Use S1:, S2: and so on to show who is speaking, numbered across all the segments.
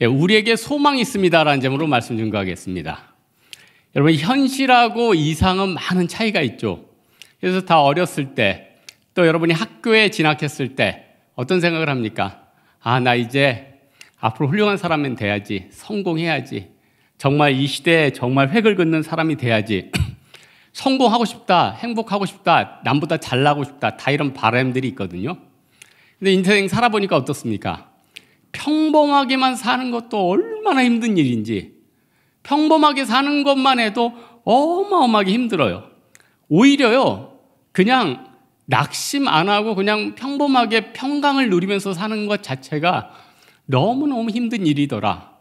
S1: 우리에게 소망이 있습니다라는 점으로 말씀 증거하겠습니다. 여러분, 현실하고 이상은 많은 차이가 있죠. 그래서 다 어렸을 때, 또 여러분이 학교에 진학했을 때 어떤 생각을 합니까? 나 이제 앞으로 훌륭한 사람이 돼야지, 성공해야지, 정말 이 시대에 정말 획을 긋는 사람이 돼야지, 성공하고 싶다, 행복하고 싶다, 남보다 잘나고 싶다, 다 이런 바람들이 있거든요. 근데 인생 살아보니까 어떻습니까? 평범하게만 사는 것도 얼마나 힘든 일인지, 평범하게 사는 것만 해도 어마어마하게 힘들어요. 오히려요, 그냥 낙심 안 하고 그냥 평범하게 평강을 누리면서 사는 것 자체가 너무너무 힘든 일이더라.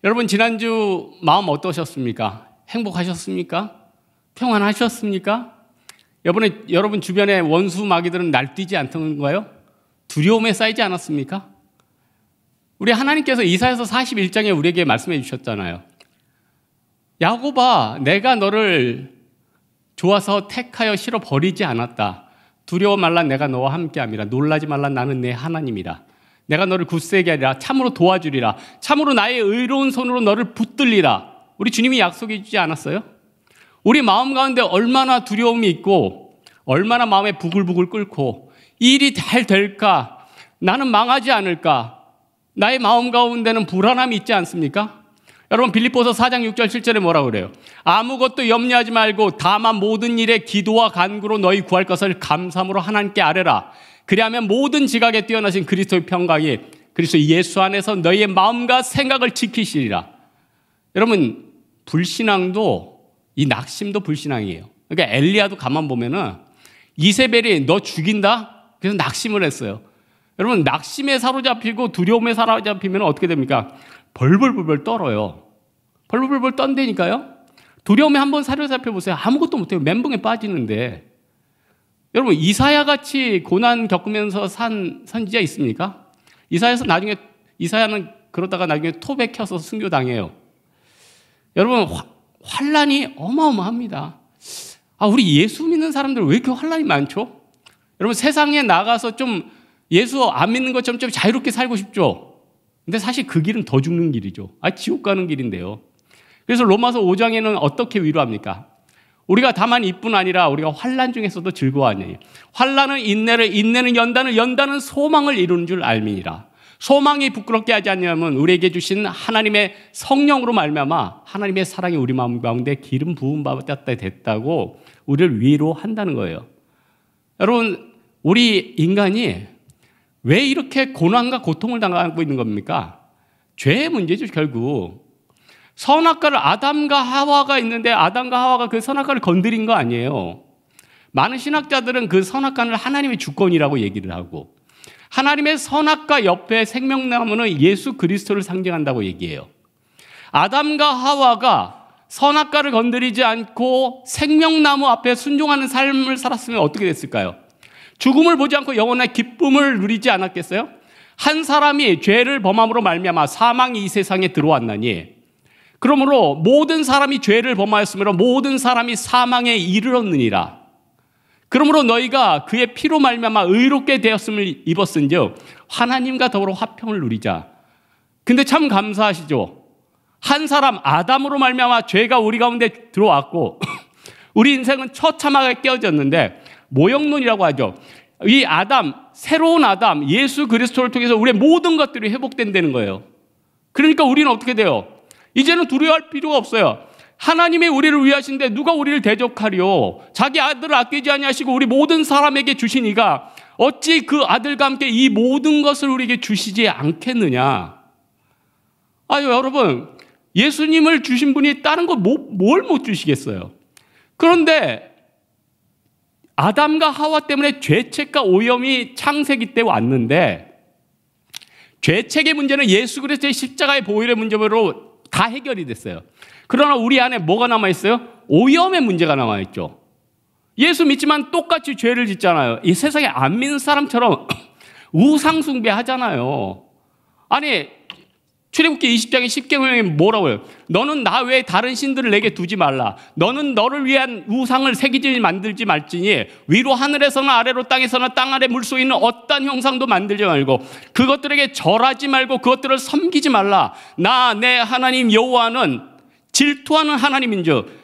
S1: 여러분, 지난주 마음 어떠셨습니까? 행복하셨습니까? 평안하셨습니까? 여러분 주변에 원수 마귀들은 날뛰지 않던가요? 두려움에 쌓이지 않았습니까? 우리 하나님께서 이사야서 41장에 우리에게 말씀해 주셨잖아요. 야곱아, 내가 너를 좋아서 택하여 실어 버리지 않았다. 두려워 말라, 내가 너와 함께함이라. 놀라지 말라, 나는 내 하나님이라. 내가 너를 굳세게 하리라. 참으로 도와주리라. 참으로 나의 의로운 손으로 너를 붙들리라. 우리 주님이 약속해 주지 않았어요? 우리 마음 가운데 얼마나 두려움이 있고, 얼마나 마음에 부글부글 끓고, 이 일이 잘 될까? 나는 망하지 않을까? 나의 마음 가운데는 불안함이 있지 않습니까? 여러분, 빌립보서 4장 6절 7절에 뭐라고 그래요? 아무것도 염려하지 말고 다만 모든 일에 기도와 간구로 너희 구할 것을 감사함으로 하나님께 아뢰라. 그리하면 모든 지각에 뛰어나신 그리스도의 평강이 그리스도 예수 안에서 너희의 마음과 생각을 지키시리라. 여러분, 불신앙도, 이 낙심도 불신앙이에요. 그러니까 엘리야도 가만 보면은 이세벨이 너 죽인다? 그래서 낙심을 했어요. 여러분, 낙심에 사로잡히고 두려움에 사로잡히면 어떻게 됩니까? 벌벌벌 떨어요. 벌벌벌 떤다니까요. 두려움에 한번 사로잡혀 보세요. 아무것도 못해요. 멘붕에 빠지는데. 여러분, 이사야 같이 고난 겪으면서 산 선지자 있습니까? 이사야는 그러다가 나중에 톱에 켜서 순교당해요. 여러분, 환란이 어마어마합니다. 우리 예수 믿는 사람들 왜 이렇게 환란이 많죠? 여러분, 세상에 나가서 좀 예수 안 믿는 것처럼 좀 자유롭게 살고 싶죠? 근데 사실 그 길은 더 죽는 길이죠. 지옥 가는 길인데요. 그래서 로마서 5장에는 어떻게 위로합니까? 우리가 다만 이뿐 아니라 우리가 환난 중에서도 즐거워하니 환난은 인내를, 인내는 연단을, 연단은 소망을 이루는 줄 알미니라. 소망이 부끄럽게 하지 않냐면 우리에게 주신 하나님의 성령으로 말미암아 하나님의 사랑이 우리 마음 가운데 기름 부음 받았다 됐다고 우리를 위로한다는 거예요. 여러분, 우리 인간이 왜 이렇게 고난과 고통을 당하고 있는 겁니까? 죄의 문제죠, 결국. 선악과를, 아담과 하와가 있는데 아담과 하와가 그 선악과를 건드린 거 아니에요. 많은 신학자들은 그 선악과는 하나님의 주권이라고 얘기를 하고, 하나님의 선악과 옆에 생명나무는 예수 그리스도를 상징한다고 얘기해요. 아담과 하와가 선악과를 건드리지 않고 생명나무 앞에 순종하는 삶을 살았으면 어떻게 됐을까요? 죽음을 보지 않고 영원한 기쁨을 누리지 않았겠어요? 한 사람이 죄를 범함으로 말미암아 사망이 이 세상에 들어왔나니, 그러므로 모든 사람이 죄를 범하였으므로 모든 사람이 사망에 이르렀느니라. 그러므로 너희가 그의 피로 말미암아 의롭게 되었음을 입었은즉 하나님과 더불어 화평을 누리자. 근데 참 감사하시죠? 한 사람 아담으로 말미암아 죄가 우리 가운데 들어왔고 우리 인생은 처참하게 깨어졌는데, 모형론이라고 하죠. 이 아담, 새로운 아담, 예수 그리스도를 통해서 우리의 모든 것들이 회복된다는 거예요. 그러니까 우리는 어떻게 돼요? 이제는 두려워할 필요가 없어요. 하나님이 우리를 위하신데 누가 우리를 대적하리요? 자기 아들을 아끼지 아니하시고 우리 모든 사람에게 주신 이가 어찌 그 아들과 함께 이 모든 것을 우리에게 주시지 않겠느냐? 여러분, 예수님을 주신 분이 다른 거 뭘 못 주시겠어요? 그런데 아담과 하와 때문에 죄책과 오염이 창세기 때 왔는데, 죄책의 문제는 예수 그리스도의 십자가의 보혈의 문제로 다 해결이 됐어요. 그러나 우리 안에 뭐가 남아있어요? 오염의 문제가 남아있죠. 예수 믿지만 똑같이 죄를 짓잖아요. 이 세상에 안 믿는 사람처럼 우상숭배 하잖아요. 출애굽기 20장의 10계명에 뭐라고 해요? 너는 나 외에 다른 신들을 내게 두지 말라. 너는 너를 위한 우상을 새기지 만들지 말지니 위로 하늘에서나 아래로 땅에서나 땅 아래 물속에 있는 어떤 형상도 만들지 말고 그것들에게 절하지 말고 그것들을 섬기지 말라. 나 내 하나님 여호와는 질투하는 하나님인즉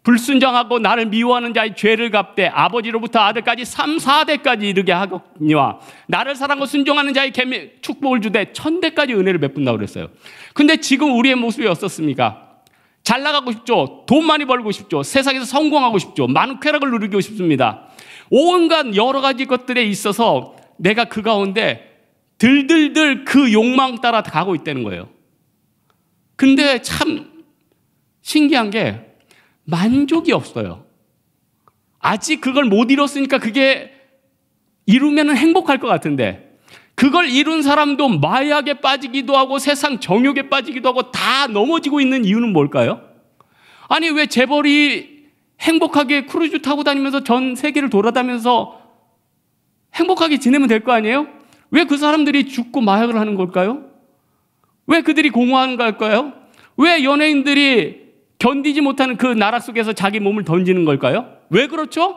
S1: 불순종하고 나를 미워하는 자의 죄를 갚되 아버지로부터 아들까지 3, 4대까지 이르게 하거니와 나를 사랑하고 순종하는 자의 축복을 주되 1000대까지 은혜를 베푼다고 그랬어요. 근데 지금 우리의 모습이 어떻습니까? 잘 나가고 싶죠. 돈 많이 벌고 싶죠. 세상에서 성공하고 싶죠. 많은 쾌락을 누리고 싶습니다. 온갖 여러 가지 것들에 있어서 내가 그 가운데 들들들 그 욕망 따라 가고 있다는 거예요. 근데 참 신기한 게 만족이 없어요. 아직 그걸 못 이뤘으니까 그게 이루면 행복할 것 같은데 그걸 이룬 사람도 마약에 빠지기도 하고 세상 정욕에 빠지기도 하고 다 넘어지고 있는 이유는 뭘까요? 아니 왜 재벌이 행복하게 크루즈 타고 다니면서 전 세계를 돌아다니면서 행복하게 지내면 될 거 아니에요? 왜 그 사람들이 죽고 마약을 하는 걸까요? 왜 그들이 공허한 걸까요? 왜 연예인들이 견디지 못하는 그 나라 속에서 자기 몸을 던지는 걸까요? 왜 그렇죠?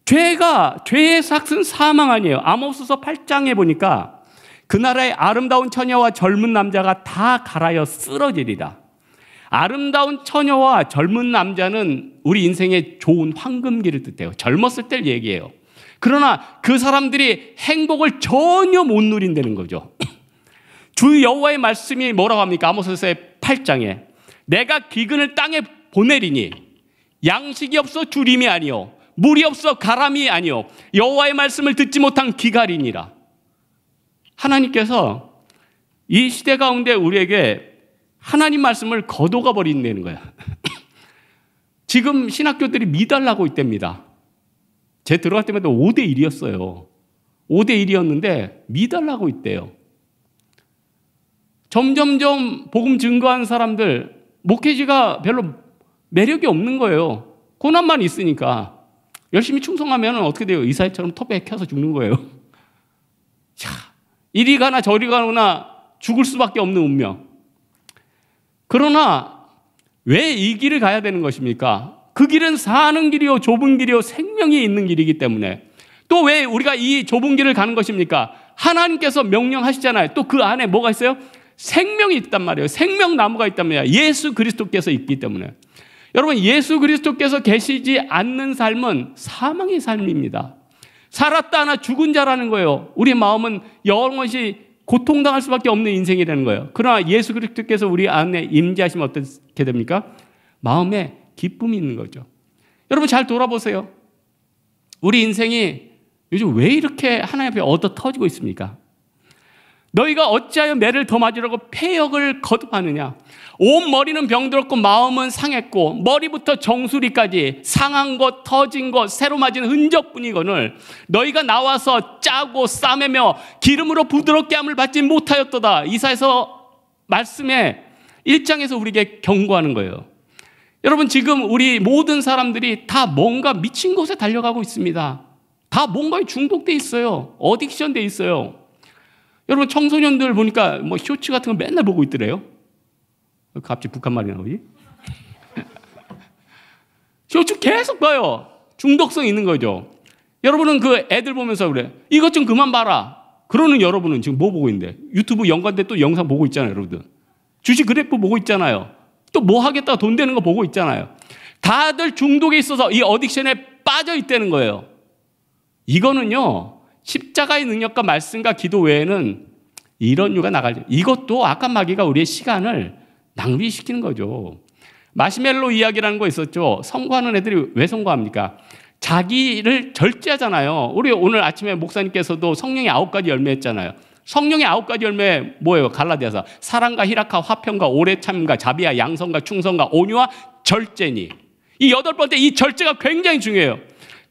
S1: 죄의 삭은 사망 아니에요. 아모스서 8장에 보니까 그 나라의 아름다운 처녀와 젊은 남자가 다 갈아여 쓰러지리라. 아름다운 처녀와 젊은 남자는 우리 인생의 좋은 황금기를 뜻해요. 젊었을 때 얘기해요. 그러나 그 사람들이 행복을 전혀 못 누린다는 거죠. 주 여호와의 말씀이 뭐라고 합니까? 아모스서의 8장에 내가 기근을 땅에 보내리니 양식이 없어 주림이 아니요 물이 없어 가람이 아니요 여호와의 말씀을 듣지 못한 기갈이니라. 하나님께서 이 시대 가운데 우리에게 하나님 말씀을 거둬가 버린다는 거야. 지금 신학교들이 미달나고 있답니다. 제 들어갈 때마다 5대1이었어요. 5대1이었는데 미달나고 있대요. 점점점 복음 증거한 사람들 목회지가 별로 매력이 없는 거예요. 고난만 있으니까. 열심히 충성하면 어떻게 돼요? 이사야처럼 톱에 켜서 죽는 거예요. 자, 이리 가나 저리 가나 죽을 수밖에 없는 운명. 그러나 왜 이 길을 가야 되는 것입니까? 그 길은 사는 길이요 좁은 길이요 생명이 있는 길이기 때문에. 또 왜 우리가 이 좁은 길을 가는 것입니까? 하나님께서 명령하시잖아요. 또 그 안에 뭐가 있어요? 생명이 있단 말이에요. 생명나무가 있단 말이에요. 예수 그리스도께서 있기 때문에. 여러분 예수 그리스도께서 계시지 않는 삶은 사망의 삶입니다. 살았다 하나 죽은 자라는 거예요. 우리의 마음은 영원히 고통당할 수밖에 없는 인생이라는 거예요. 그러나 예수 그리스도께서 우리 안에 임재하시면 어떻게 됩니까? 마음에 기쁨이 있는 거죠. 여러분 잘 돌아보세요. 우리 인생이 요즘 왜 이렇게 하나님 앞에 얻어 터지고 있습니까? 너희가 어찌하여 매를 더 맞으려고 폐역을 거듭하느냐? 온 머리는 병들었고 마음은 상했고 머리부터 정수리까지 상한 것, 터진 것, 새로 맞은 흔적뿐이거늘 너희가 나와서 짜고 싸매며 기름으로 부드럽게 함을 받지 못하였도다. 이사야서 말씀에 1장에서 우리에게 경고하는 거예요. 여러분 지금 우리 모든 사람들이 다 뭔가 미친 곳에 달려가고 있습니다. 다 뭔가에 중독돼 있어요. 어딕션 돼 있어요. 여러분 청소년들 보니까 뭐 쇼츠 같은 거 맨날 보고 있더래요. 갑자기 북한 말이 나오지? 쇼츠 계속 봐요. 중독성 있는 거죠. 여러분은 그 애들 보면서 그래. 이것 좀 그만 봐라. 그러는 여러분은 지금 뭐 보고 있는데? 유튜브 연관돼 또 영상 보고 있잖아요, 여러분들. 주식 그래프 보고 있잖아요. 또 뭐 하겠다가 돈 되는 거 보고 있잖아요. 다들 중독에 있어서 이 어딕션에 빠져 있다는 거예요. 이거는요. 십자가의 능력과 말씀과 기도 외에는 이런 이유가 나가죠. 이것도 악한 마귀가 우리의 시간을 낭비시키는 거죠. 마시멜로 이야기라는 거 있었죠. 선거하는 애들이 왜 선거합니까? 자기를 절제하잖아요. 우리 오늘 아침에 목사님께서도 성령의 9가지 열매 했잖아요. 성령의 9가지 열매 뭐예요? 갈라디아서 사랑과 희락과 화평과 오래 참과 자비와 양성과 충성과 온유와 절제니. 이 8번째 이 절제가 굉장히 중요해요.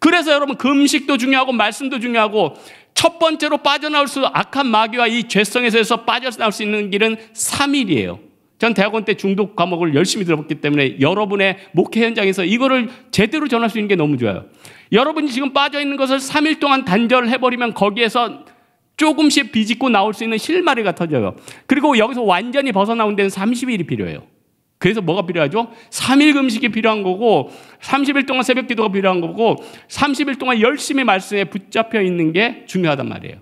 S1: 그래서 여러분 금식도 중요하고 말씀도 중요하고 첫 번째로 빠져나올 수 악한 마귀와 이 죄성에서 빠져나올 수 있는 길은 3일이에요. 전 대학원 때 중독 과목을 열심히 들어봤기 때문에 여러분의 목회 현장에서 이거를 제대로 전할 수 있는 게 너무 좋아요. 여러분이 지금 빠져있는 것을 3일 동안 단절해버리면 거기에서 조금씩 비집고 나올 수 있는 실마리가 터져요. 그리고 여기서 완전히 벗어나온 데는 30일이 필요해요. 그래서 뭐가 필요하죠? 3일 금식이 필요한 거고 30일 동안 새벽 기도가 필요한 거고 30일 동안 열심히 말씀에 붙잡혀 있는 게 중요하단 말이에요.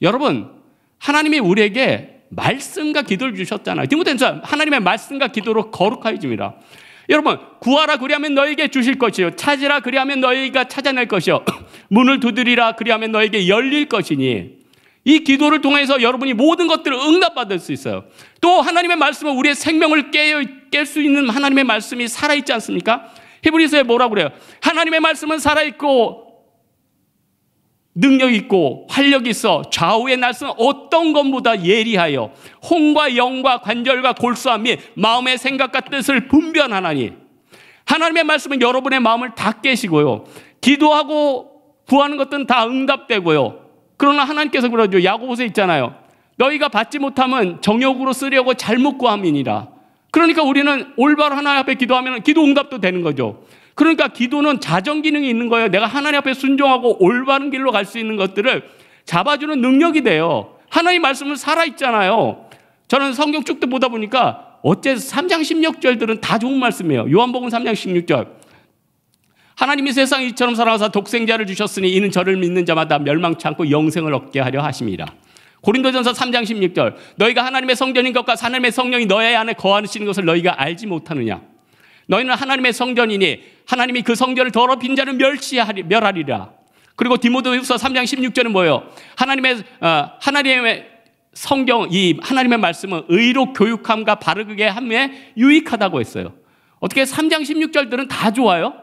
S1: 여러분, 하나님이 우리에게 말씀과 기도를 주셨잖아요. 디모데전서 하나님의 말씀과 기도로 거룩하여짐이라. 여러분, 구하라 그리하면 너에게 주실 것이요, 찾으라 그리하면 너희가 찾아낼 것이요, 문을 두드리라 그리하면 너에게 열릴 것이니, 이 기도를 통해서 여러분이 모든 것들을 응답받을 수 있어요. 또 하나님의 말씀은 우리의 생명을 깰 수 있는 하나님의 말씀이 살아있지 않습니까? 히브리서에 뭐라고 그래요? 하나님의 말씀은 살아있고 능력 있고 활력이 있어 좌우의 날선 어떤 것보다 예리하여 혼과 영과 관절과 골수와 및 마음의 생각과 뜻을 분별하나니, 하나님의 말씀은 여러분의 마음을 다 깨시고요, 기도하고 구하는 것들은 다 응답되고요. 그러나 하나님께서 그러죠. 야고보서에 있잖아요. 너희가 받지 못하면 정욕으로 쓰려고 잘못 구함이니라. 그러니까 우리는 올바로 하나님 앞에 기도하면 기도 응답도 되는 거죠. 그러니까 기도는 자정 기능이 있는 거예요. 내가 하나님 앞에 순종하고 올바른 길로 갈 수 있는 것들을 잡아주는 능력이 돼요. 하나님 말씀은 살아있잖아요. 저는 성경 쭉 보다 보니까 어째서 3장 16절들은 다 좋은 말씀이에요. 요한복음 3장 16절. 하나님이 세상 이처럼 사랑하사 독생자를 주셨으니 이는 저를 믿는 자마다 멸망치 않고 영생을 얻게 하려 하심이라. 고린도전서 3장 16절. 너희가 하나님의 성전인 것과 하나님의 성령이 너희 안에 거하시는 것을 너희가 알지 못하느냐. 너희는 하나님의 성전이니 하나님이 그 성전을 더럽힌 자는 멸하리라. 그리고 디모데후서 3장 16절은 뭐예요? 하나님의 성경, 이 하나님의 말씀은 의로 교육함과 바르게 함에 유익하다고 했어요. 어떻게 3장 16절들은 다 좋아요?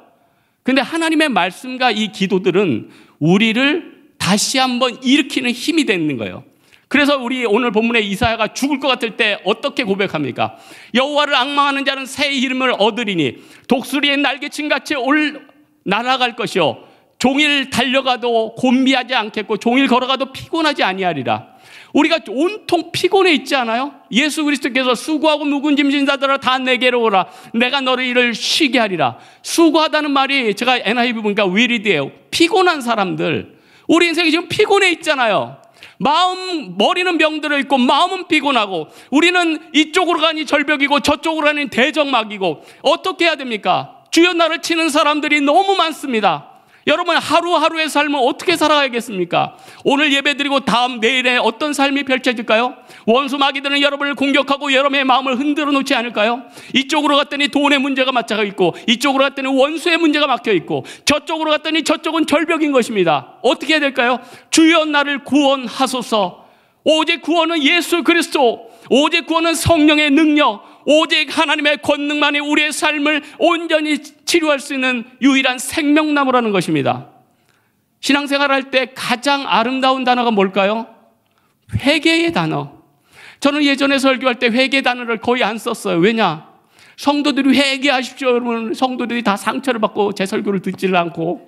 S1: 근데 하나님의 말씀과 이 기도들은 우리를 다시 한번 일으키는 힘이 되는 거예요. 그래서 우리 오늘 본문에 이사야가 죽을 것 같을 때 어떻게 고백합니까? 여호와를 앙망하는 자는 새 이름을 얻으리니 독수리의 날개친 같이 날아갈 것이요, 종일 달려가도 곤비하지 않겠고 종일 걸어가도 피곤하지 아니하리라. 우리가 온통 피곤해 있지 않아요? 예수 그리스도께서 수고하고 무거운 짐진 자들아 다 내게로 오라, 내가 너희를 쉬게 하리라. 수고하다는 말이 제가 NIV 보니까 위리드예요. 피곤한 사람들. 우리 인생이 지금 피곤해 있잖아요. 머리는 병들어 있고 마음은 피곤하고, 우리는 이쪽으로 가니 절벽이고 저쪽으로 가니 대적막이고, 어떻게 해야 됩니까? 주여 나를 치는 사람들이 너무 많습니다. 여러분, 하루하루의 삶을 어떻게 살아가야겠습니까? 오늘 예배드리고 다음 내일에 어떤 삶이 펼쳐질까요? 원수 마귀들은 여러분을 공격하고 여러분의 마음을 흔들어 놓지 않을까요? 이쪽으로 갔더니 돈의 문제가 맞춰져 있고, 이쪽으로 갔더니 원수의 문제가 막혀 있고, 저쪽으로 갔더니 저쪽은 절벽인 것입니다. 어떻게 해야 될까요? 주여 나를 구원하소서. 오직 구원은 예수 그리스도, 오직 구원은 성령의 능력, 오직 하나님의 권능만이 우리의 삶을 온전히 치료할 수 있는 유일한 생명나무라는 것입니다. 신앙생활할 때 가장 아름다운 단어가 뭘까요? 회개의 단어. 저는 예전에 설교할 때 회개 단어를 거의 안 썼어요. 왜냐? 성도들이 회개하십시오. 여러분, 성도들이 다 상처를 받고 제 설교를 듣지를 않고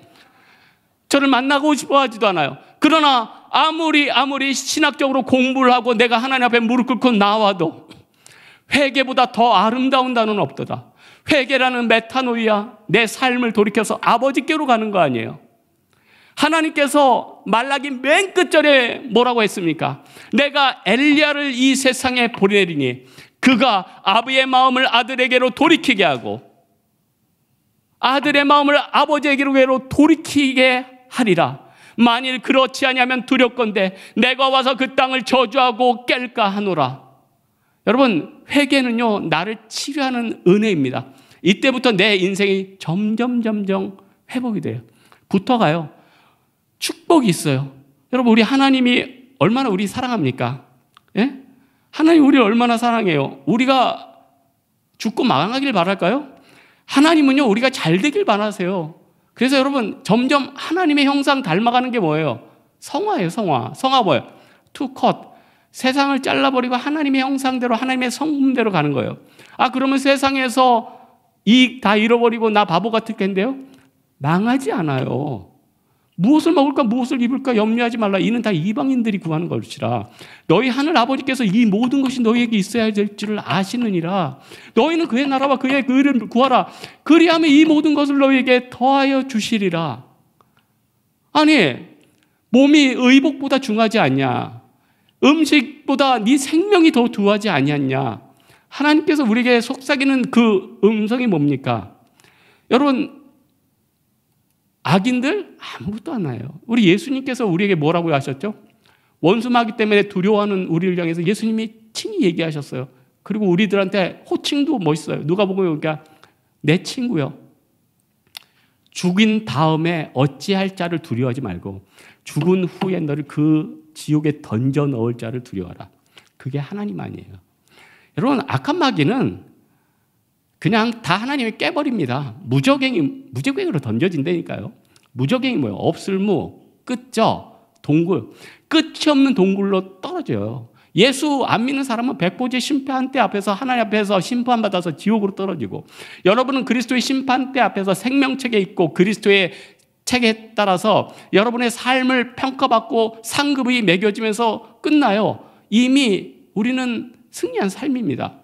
S1: 저를 만나고 싶어 하지도 않아요. 그러나 아무리 신학적으로 공부를 하고 내가 하나님 앞에 무릎 꿇고 나와도 회개보다 더 아름다운 단어는 없도다. 회개라는 메타노이아, 내 삶을 돌이켜서 아버지께로 가는 거 아니에요. 하나님께서 말라기 맨 끝절에 뭐라고 했습니까? 내가 엘리야를 이 세상에 보내리니 그가 아비의 마음을 아들에게로 돌이키게 하고 아들의 마음을 아버지에게로 돌이키게 하리라. 만일 그렇지 아니하면 두렵건대 내가 와서 그 땅을 저주하고 깰까 하노라. 여러분, 회개는요, 나를 치료하는 은혜입니다. 이때부터 내 인생이 점점 회복이 돼요. 붙어가요. 축복이 있어요. 여러분, 우리 하나님이 얼마나 우리 사랑합니까? 예? 하나님 우리를 얼마나 사랑해요? 우리가 죽고 망하길 바랄까요? 하나님은요, 우리가 잘 되길 바라세요. 그래서 여러분, 점점 하나님의 형상 닮아가는 게 뭐예요? 성화예요, 성화. 성화 뭐예요? To cut. 세상을 잘라버리고 하나님의 형상대로, 하나님의 성품대로 가는 거예요. 아, 그러면 세상에서 이익 다 잃어버리고 나 바보 같을 텐데요? 망하지 않아요. 무엇을 먹을까 무엇을 입을까 염려하지 말라. 이는 다 이방인들이 구하는 것이라. 너희 하늘 아버지께서 이 모든 것이 너희에게 있어야 될 줄을 아시느니라. 너희는 그의 나라와 그의 의를 구하라. 그리하면 이 모든 것을 너희에게 더하여 주시리라. 아니, 몸이 의복보다 중하지 않냐? 음식보다 네 생명이 더 두하지 아니었냐? 하나님께서 우리에게 속삭이는 그 음성이 뭡니까? 여러분, 악인들 아무것도 안 나요. 우리 예수님께서 우리에게 뭐라고 하셨죠? 원수마귀 때문에 두려워하는 우리를 향해서 예수님이 친히 얘기하셨어요. 그리고 우리들한테 호칭도 멋있어요. 누가복음 보니까 내 친구요. 죽인 다음에 어찌할 자를 두려워하지 말고 죽은 후에 너를 그 지옥에 던져 넣을 자를 두려워하라. 그게 하나님 아니에요. 여러분, 악한 마귀는 그냥 다 하나님이 깨버립니다. 무적행으로 던져진다니까요. 무적행이 뭐예요? 없을무, 끝저, 동굴. 끝이 없는 동굴로 떨어져요. 예수 안 믿는 사람은 백보지 심판대 앞에서 하나님 앞에서 심판받아서 지옥으로 떨어지고, 여러분은 그리스도의 심판대 앞에서 생명책에 있고 그리스도의 책에 따라서 여러분의 삶을 평가받고 상급이 매겨지면서 끝나요. 이미 우리는 승리한 삶입니다.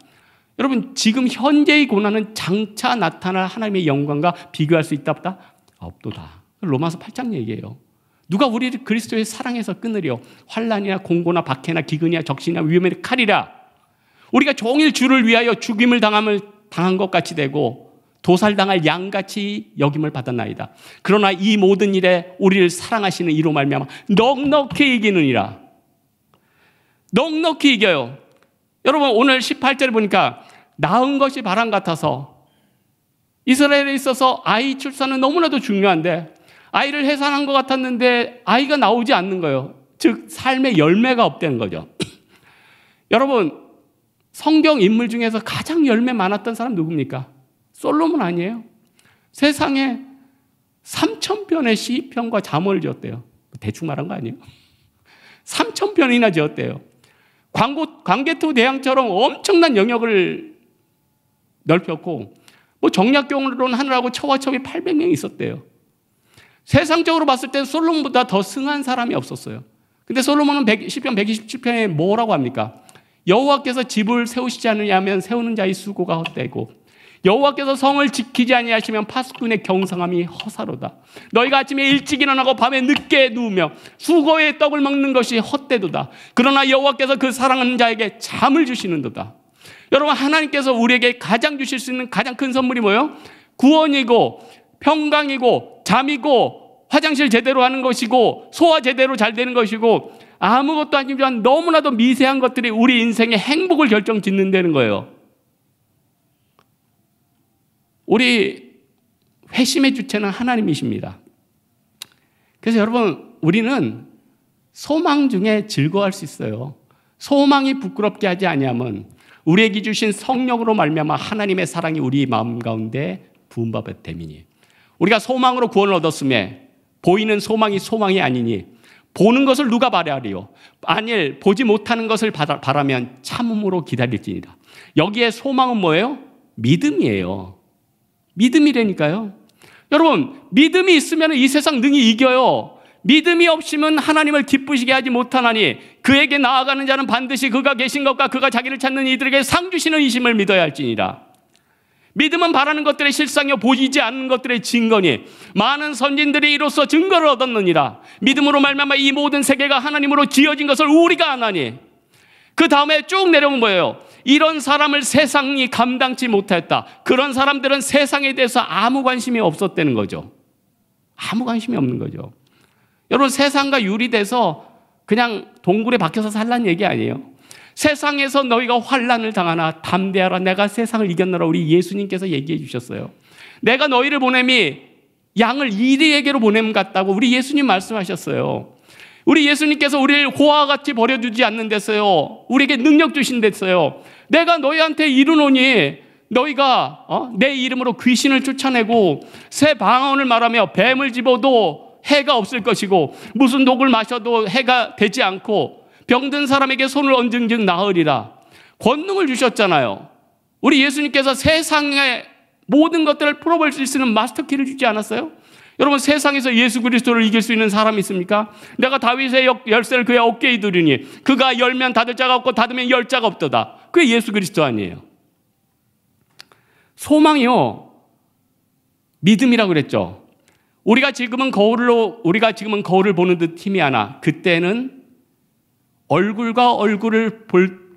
S1: 여러분, 지금 현재의 고난은 장차 나타날 하나님의 영광과 비교할 수 있다 없다? 없도다. 로마서 8장 얘기예요. 누가 우리를 그리스도의 사랑에서 끊으려? 환난이나 공고나 박해나 기근이나 적신이나 위험이나 칼이라. 우리가 종일 주를 위하여 죽임을 당한 것 같이 되고 도살당할 양같이 여김을 받았나이다. 그러나 이 모든 일에 우리를 사랑하시는 이로 말미암아 넉넉히 이기느니라. 넉넉히 이겨요. 여러분, 오늘 18절에 보니까 낳은 것이 바람 같아서, 이스라엘에 있어서 아이 출산은 너무나도 중요한데 아이를 해산한 것 같았는데 아이가 나오지 않는 거예요. 즉 삶의 열매가 없다는 거죠. 여러분, 성경 인물 중에서 가장 열매 많았던 사람 누굽니까? 솔로몬 아니에요? 세상에 3,000편의 시편과 잠언을 지었대요. 대충 말한 거 아니에요? 3,000편이나 지었대요. 광개토 대왕처럼 엄청난 영역을 넓혔고, 정략경론 하느라고 처와처비 800명이 있었대요. 세상적으로 봤을 때 솔로몬보다 더 승한 사람이 없었어요. 근데 솔로몬은 시편 127편에 뭐라고 합니까? 여호와께서 집을 세우시지 않느냐면 세우는 자의 수고가 헛되고, 여호와께서 성을 지키지 아니하시면 파수꾼의 경성함이 허사로다. 너희가 아침에 일찍 일어나고 밤에 늦게 누우며 수고의 떡을 먹는 것이 헛되도다. 그러나 여호와께서 그 사랑하는 자에게 잠을 주시는도다. 여러분, 하나님께서 우리에게 가장 주실 수 있는 가장 큰 선물이 뭐예요? 구원이고 평강이고 잠이고 화장실 제대로 하는 것이고 소화 제대로 잘 되는 것이고, 아무것도 아니지만 너무나도 미세한 것들이 우리 인생의 행복을 결정짓는다는 거예요. 우리 회심의 주체는 하나님이십니다. 그래서 여러분, 우리는 소망 중에 즐거워할 수 있어요. 소망이 부끄럽게 하지 아니하면 우리에게 주신 성령으로 말미암아 하나님의 사랑이 우리 마음 가운데 부음받을 됨이니, 우리가 소망으로 구원을 얻었음에 보이는 소망이 소망이 아니니 보는 것을 누가 바라리요? 만일 보지 못하는 것을 바라면 참음으로 기다릴지니라. 여기에 소망은 뭐예요? 믿음이에요. 믿음이라니까요. 여러분, 믿음이 있으면 이 세상 능히 이겨요. 믿음이 없으면 하나님을 기쁘시게 하지 못하나니 그에게 나아가는 자는 반드시 그가 계신 것과 그가 자기를 찾는 이들에게 상 주시는 이심을 믿어야 할지니라. 믿음은 바라는 것들의 실상이요 보이지 않는 것들의 증거니 많은 선진들이 이로써 증거를 얻었느니라. 믿음으로 말미암아 이 모든 세계가 하나님으로 지어진 것을 우리가 아나니. 그 다음에 쭉 내려오면 뭐예요? 이런 사람을 세상이 감당치 못했다. 그런 사람들은 세상에 대해서 아무 관심이 없었다는 거죠. 아무 관심이 없는 거죠. 여러분, 세상과 유리돼서 그냥 동굴에 박혀서 살라는 얘기 아니에요. 세상에서 너희가 환난을 당하나 담대하라. 내가 세상을 이겼노라. 우리 예수님께서 얘기해 주셨어요. 내가 너희를 보냄이 양을 이리에게로 보냄 같다고 우리 예수님 말씀하셨어요. 우리 예수님께서 우리를 고아와 같이 버려두지 않는 데서요, 우리에게 능력 주신 데서요, 내가 너희한테 이르노니 너희가 내 이름으로 귀신을 쫓아내고 새 방언을 말하며 뱀을 집어도 해가 없을 것이고 무슨 독을 마셔도 해가 되지 않고 병든 사람에게 손을 얹은즉 나으리라. 권능을 주셨잖아요. 우리 예수님께서 세상의 모든 것들을 풀어볼 수 있는 마스터키를 주지 않았어요? 여러분, 세상에서 예수 그리스도를 이길 수 있는 사람이 있습니까? 내가 다윗의 열쇠를 그의 어깨에 두리니 그가 열면 닫을 자가 없고 닫으면 열 자가 없도다. 그게 예수 그리스도 아니에요. 소망이요, 믿음이라고 그랬죠. 우리가 지금은 거울을 보는 듯 힘이 하나 그때는 얼굴과 얼굴을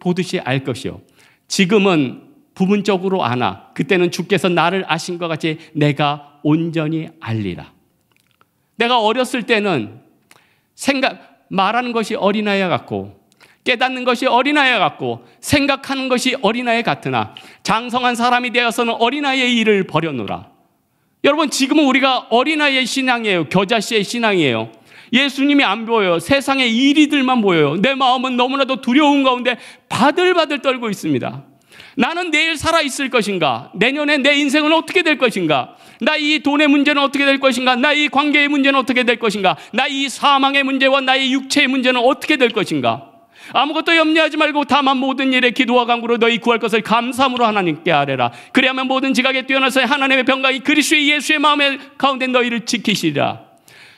S1: 보듯이 알 것이요. 지금은 부분적으로 아나 그때는 주께서 나를 아신 것 같이 내가 온전히 알리라. 내가 어렸을 때는 말하는 것이 어린아이 같고 깨닫는 것이 어린아이 같고 생각하는 것이 어린아이 같으나 장성한 사람이 되어서는 어린아이의 일을 버려놓으라. 여러분, 지금은 우리가 어린아이의 신앙이에요. 겨자씨의 신앙이에요. 예수님이 안 보여요. 세상의 이리들만 보여요. 내 마음은 너무나도 두려운 가운데 바들바들 떨고 있습니다. 나는 내일 살아있을 것인가? 내년에 내 인생은 어떻게 될 것인가? 나 이 돈의 문제는 어떻게 될 것인가? 나 이 관계의 문제는 어떻게 될 것인가? 나 이 사망의 문제와 나의 육체의 문제는 어떻게 될 것인가? 아무것도 염려하지 말고 다만 모든 일에 기도와 간구로 너희 구할 것을 감사함으로 하나님께 아뢰라. 그리하면 모든 지각에 뛰어나서 하나님의 평강이 그리스도의 예수의 마음의 가운데 너희를 지키시리라.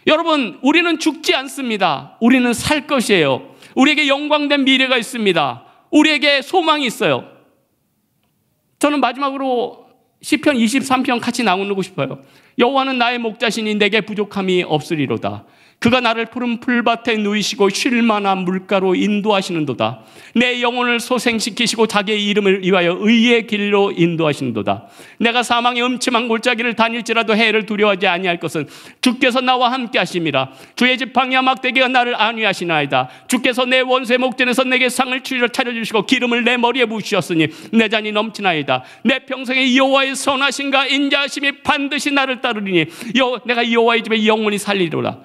S1: 여러분, 우리는 죽지 않습니다. 우리는 살 것이에요. 우리에게 영광된 미래가 있습니다. 우리에게 소망이 있어요. 저는 마지막으로 시편 23편 같이 나누고 싶어요. 여호와는 나의 목자시니 내게 부족함이 없으리로다. 그가 나를 푸른 풀밭에 누이시고 쉴 만한 물가로 인도하시는도다. 내 영혼을 소생시키시고 자기의 이름을 위하여 의의 길로 인도하시는도다. 내가 사망의 음침한 골짜기를 다닐지라도 해를 두려워하지 아니할 것은 주께서 나와 함께 하심이라. 주의 지팡이와 막대기가 나를 안위하시나이다. 주께서 내 원수의 목전에서 내게 상을 차려주시고 기름을 내 머리에 부으셨으니 내 잔이 넘치나이다. 내 평생에 여호와의 선하심과 인자하심이 반드시 나를 따르리니 내가 여호와의 집에 영원히 살리리로다.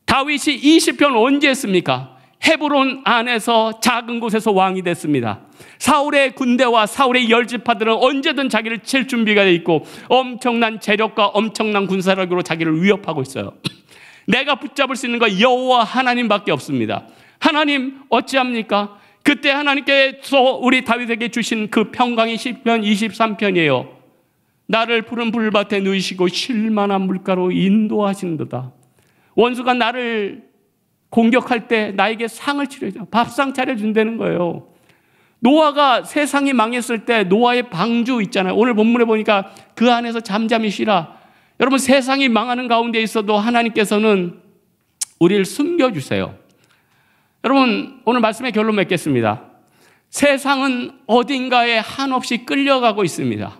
S1: 다윗이 이 시편 언제 했습니까? 헤브론 안에서 작은 곳에서 왕이 됐습니다. 사울의 군대와 사울의 열지파들은 언제든 자기를 칠 준비가 돼 있고 엄청난 재력과 엄청난 군사력으로 자기를 위협하고 있어요. 내가 붙잡을 수 있는 건 여호와 하나님밖에 없습니다. 하나님 어찌합니까? 그때 하나님께서 우리 다윗에게 주신 그 평강이 시편 23편이에요. 나를 푸른 풀밭에 누이시고 쉴 만한 물가로 인도하시는도다. 원수가 나를 공격할 때 나에게 상을 치러줘. 밥상 차려준다는 거예요. 노아가 세상이 망했을 때 노아의 방주 있잖아요. 오늘 본문에 보니까 그 안에서 잠잠히 쉬라. 여러분, 세상이 망하는 가운데 있어도 하나님께서는 우리를 숨겨주세요. 여러분, 오늘 말씀의 결론 맺겠습니다. 세상은 어딘가에 한없이 끌려가고 있습니다.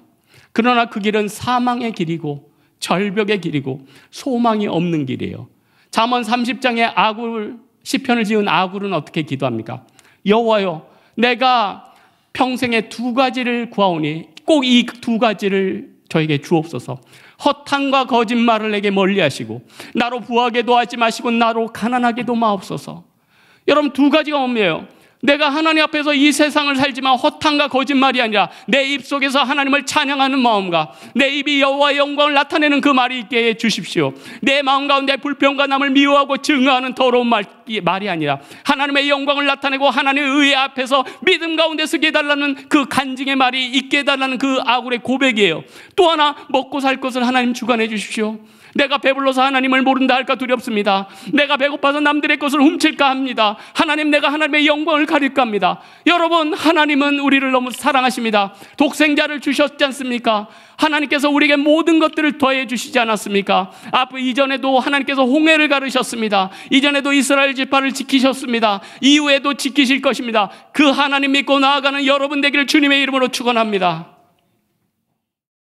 S1: 그러나 그 길은 사망의 길이고 절벽의 길이고 소망이 없는 길이에요. 잠언 30장에 시편을 지은 아굴은 어떻게 기도합니까? 여호와여, 내가 평생에 두 가지를 구하오니 꼭 이 두 가지를 저에게 주옵소서. 허탄과 거짓말을 내게 멀리하시고 나로 부하게도 하지 마시고 나로 가난하게도 마옵소서. 여러분, 두 가지가 뭐예요? 내가 하나님 앞에서 이 세상을 살지만 허탄과 거짓말이 아니라 내 입속에서 하나님을 찬양하는 마음과 내 입이 여호와의 영광을 나타내는 그 말이 있게 해 주십시오. 내 마음 가운데 불평과 남을 미워하고 증오하는 더러운 말이 아니라 하나님의 영광을 나타내고 하나님의 의의 앞에서 믿음 가운데 서게 해달라는 그 간증의 말이 있게 해달라는 그 아굴의 고백이에요. 또 하나, 먹고 살 것을 하나님 주관해 주십시오. 내가 배불러서 하나님을 모른다 할까 두렵습니다. 내가 배고파서 남들의 것을 훔칠까 합니다. 하나님, 내가 하나님의 영광을 가릴까 합니다. 여러분, 하나님은 우리를 너무 사랑하십니다. 독생자를 주셨지 않습니까? 하나님께서 우리에게 모든 것들을 더해 주시지 않았습니까? 이전에도 하나님께서 홍해를 가르셨습니다. 이전에도 이스라엘 지파를 지키셨습니다. 이후에도 지키실 것입니다. 그 하나님 믿고 나아가는 여러분 되기를 주님의 이름으로 축원합니다.